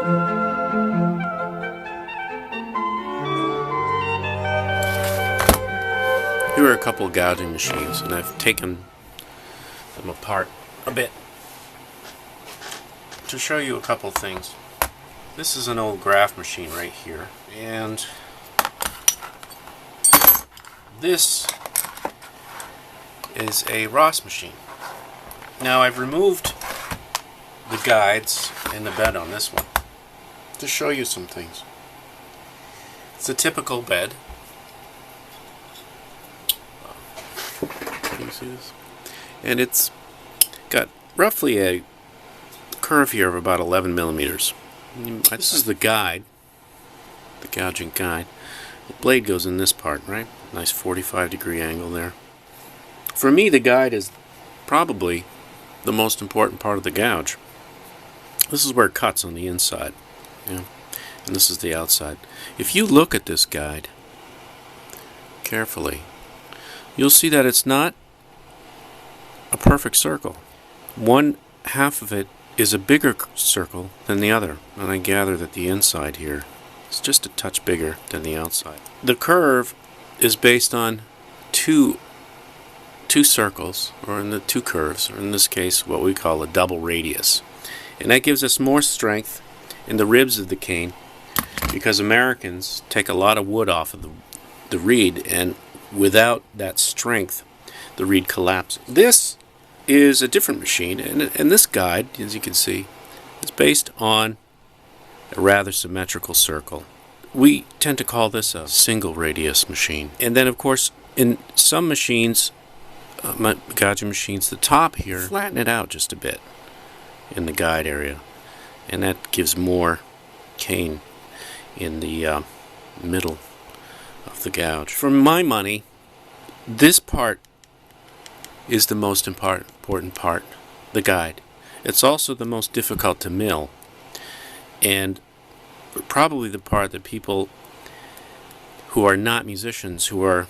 Here are a couple of gouging machines, and I've taken them apart a bit to show you a couple things. This is an old graph machine right here, and this is a Ross machine. Now I've removed the guides and the bed on this one to show you some things. It's a typical bed. Can you see this? And it's got roughly a curve here of about 11 millimeters. This is the guide, the gouging guide. The blade goes in this part, right? Nice 45-degree angle there. For me, the guide is probably the most important part of the gouge. This is where it cuts on the inside, yeah, and this is the outside. If you look at this guide carefully, you'll see that it's not a perfect circle. One half of it is a bigger circle than the other, and I gather that the inside here is just a touch bigger than the outside. The curve is based on two circles, or in the two curves, or in this case what we call a double radius, and that gives us more strength in the ribs of the cane, because Americans take a lot of wood off of the reed, and without that strength the reed collapses. This is a different machine, and this guide, as you can see, is based on a rather symmetrical circle. We tend to call this a single radius machine. And then of course in some machines, gouging machines, the top here flatten it out just a bit in the guide area, and that gives more cane in the middle of the gouge. For my money, this part is the most important part, the guide. It's also the most difficult to mill, and probably the part that people who are not musicians, who are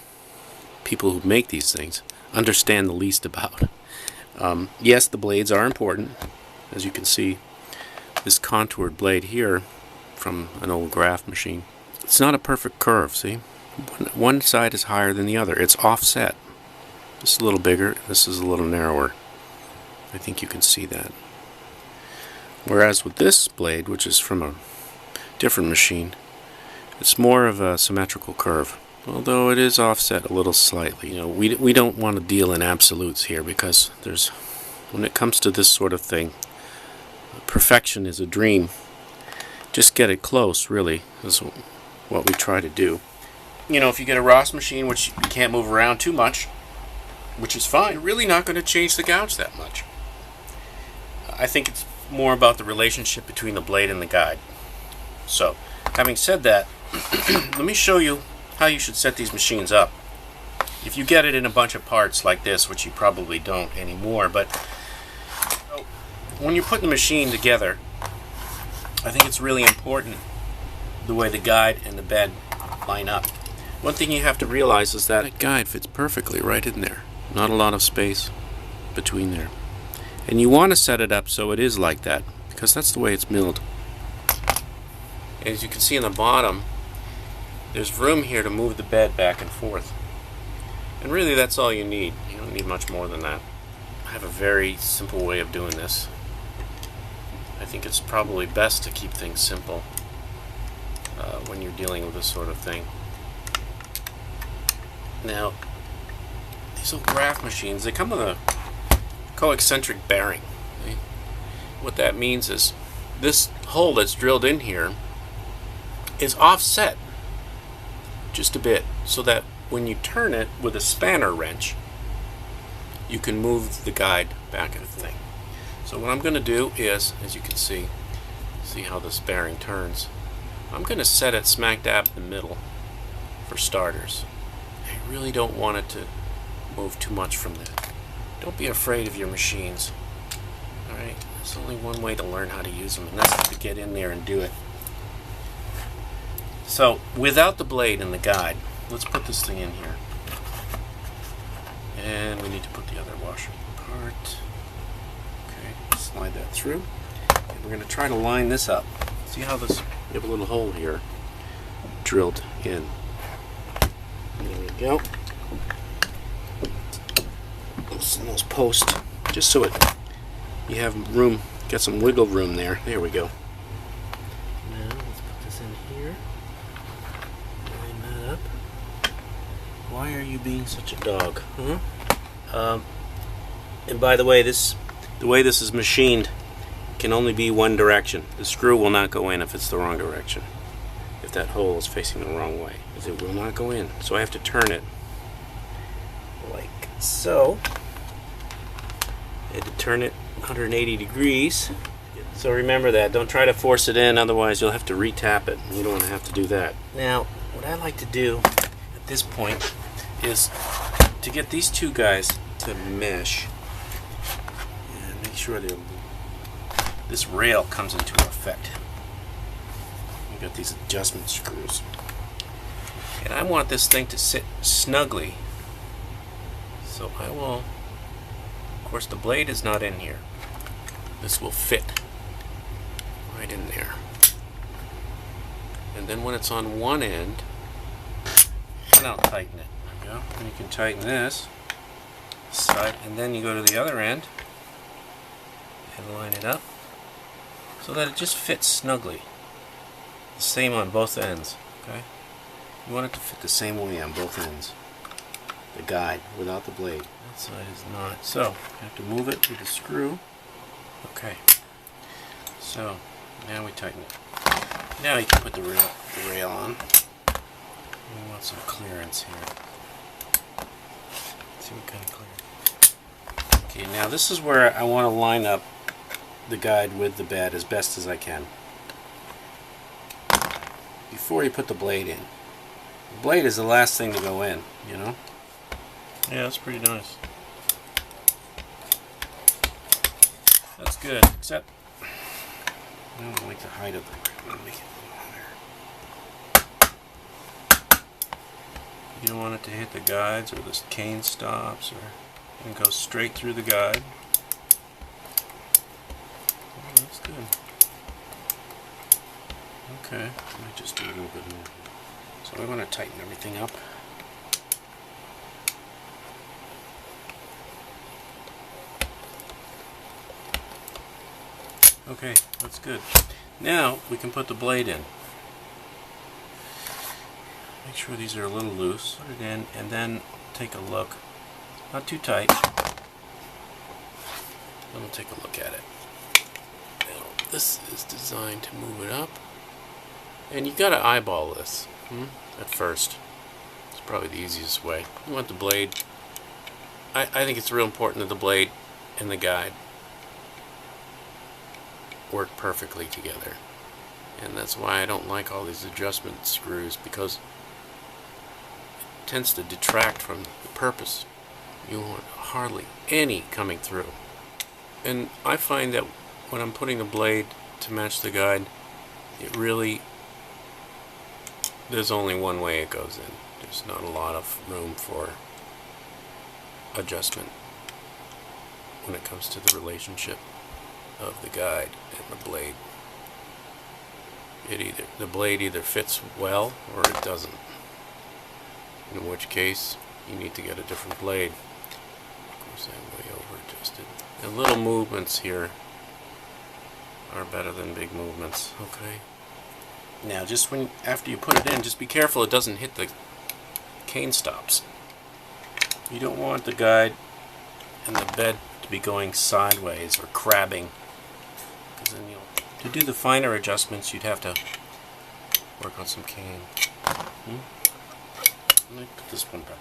people who make these things, understand the least about. Yes, the blades are important. As you can see, this contoured blade here from an old graph machine, it's not a perfect curve, see? One side is higher than the other. It's offset. This is a little bigger, this is a little narrower. I think you can see that. Whereas with this blade, which is from a different machine, it's more of a symmetrical curve, although it is offset a little slightly. You know, we don't want to deal in absolutes here, because when it comes to this sort of thing, perfection is a dream. Just get it close, really, is what we try to do. You know, if you get a Ross machine, which you can't move around too much, which is fine, really not going to change the gouge that much. I think it's more about the relationship between the blade and the guide. So, having said that, let me show you how you should set these machines up. If you get it in a bunch of parts like this, which you probably don't anymore, but when you're putting the machine together, I think it's really important the way the guide and the bed line up. One thing you have to realize is that the guide fits perfectly right in there. Not a lot of space between there. And you want to set it up so it is like that, because that's the way it's milled. As you can see on the bottom, there's room here to move the bed back and forth. And really that's all you need. You don't need much more than that. I have a very simple way of doing this. I think it's probably best to keep things simple when you're dealing with this sort of thing. Now, these old graph machines, they come with a co-eccentric bearing. Okay? What that means is this hole that's drilled in here is offset just a bit, so that when you turn it with a spanner wrench, you can move the guide back and forth. So what I'm going to do is, as you can see how this bearing turns, I'm going to set it smack dab in the middle for starters. I really don't want it to move too much from that. Don't be afraid of your machines. Alright, there's only one way to learn how to use them, and that's to get in there and do it. So, without the blade and the guide, let's put this thing in here. And we need to put the other washer apart. Okay, slide that through. And we're going to try to line this up See how this, you have a little hole here drilled in. There we go. Loosen those posts just so you have room, get some wiggle room there. There we go. Now let's put this in here. Line that up. Why are you being such a dog? Huh? And by the way, the way this is machined can only be one direction. The screw will not go in if it's the wrong direction. If that hole is facing the wrong way, because it will not go in. So I have to turn it like so. I had to turn it 180 degrees. So remember that. Don't try to force it in, otherwise you'll have to re-tap it. You don't want to have to do that. Now, what I like to do at this point is to get these two guys to mesh and make sure this rail comes into effect. We've got these adjustment screws. And I want this thing to sit snugly. So I will, of course the blade is not in here. This will fit right in there. And then when it's on one end, then I'll tighten it. There we go. And you can tighten this side, and then you go to the other end and line it up so that it just fits snugly. The same on both ends. Okay? You want it to fit the same way on both ends. The guide without the blade. That side is not. So you have to move it with the screw. Okay. So now we tighten it. Now you can put the rail on. We want some clearance here. Let's see what kind of clearance. Okay, now this is where I want to line up the guide with the bed as best as I can. Before you put the blade in. The blade is the last thing to go in, you know? Yeah, that's pretty nice. That's good, except I don't like the height of the. Make it a little higher. You don't want it to hit the guides or the cane stops, and go straight through the guide. Oh, that's good. Okay, I might just do a little bit more. So we want to tighten everything up. Okay, that's good. Now we can put the blade in. Make sure these are a little loose. Put it in and then take a look. Not too tight. Then we'll take a look at it. Now, this is designed to move it up. And you gotta eyeball this at first. It's probably the easiest way. You want the blade. I think it's real important that the blade and the guide work perfectly together. And that's why I don't like all these adjustment screws, because it tends to detract from the purpose. You want hardly any coming through. And I find that when I'm putting the blade to match the guide, it really, there's only one way it goes in. There's not a lot of room for adjustment when it comes to the relationship of the guide and the blade. The blade either fits well or it doesn't. In which case you need to get a different blade. Of course I'm way over adjusted. And little movements here are better than big movements. Okay. Now just after you put it in, just be careful it doesn't hit the cane stops. You don't want the guide and the bed to be going sideways or crabbing. Then to do the finer adjustments, you'd have to work on some cane. Let me put this one back.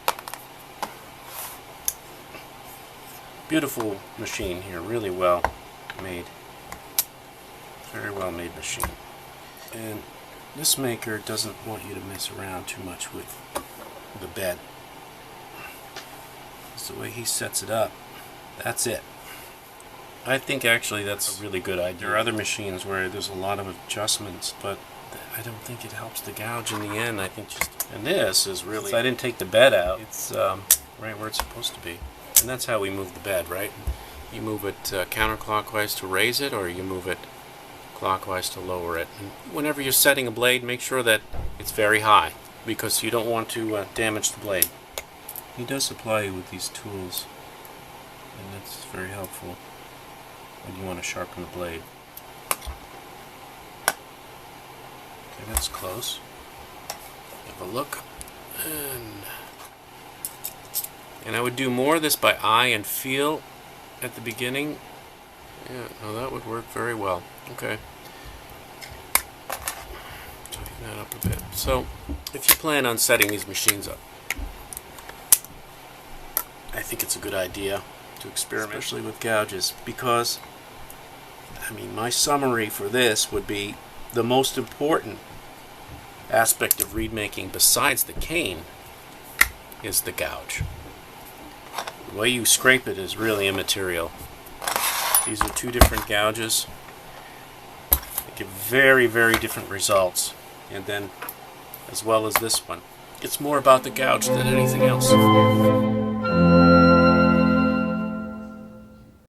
Beautiful machine here, really well made. Very well made machine. And this maker doesn't want you to mess around too much with the bed. It's the way he sets it up. That's it. I think actually that's a really good idea. There are other machines where there's a lot of adjustments, but I don't think it helps the gouge in the end. I think and this is really, I didn't take the bed out. It's right where it's supposed to be. And that's how we move the bed, right? You move it counterclockwise to raise it, or you move it clockwise to lower it. And whenever you're setting a blade, make sure that it's very high, because you don't want to damage the blade. He does supply you with these tools, and that's very helpful when you want to sharpen the blade. Okay, that's close. Have a look. And I would do more of this by eye and feel at the beginning. Yeah, no, that would work very well. Okay. Tighten that up a bit. So, if you plan on setting these machines up, I think it's a good idea to experiment, especially with gouges, because, I mean, my summary for this would be the most important aspect of reed making besides the cane is the gouge. The way you scrape it is really immaterial. These are two different gouges. They give very, very different results. And then, as well as this one, it's more about the gouge than anything else.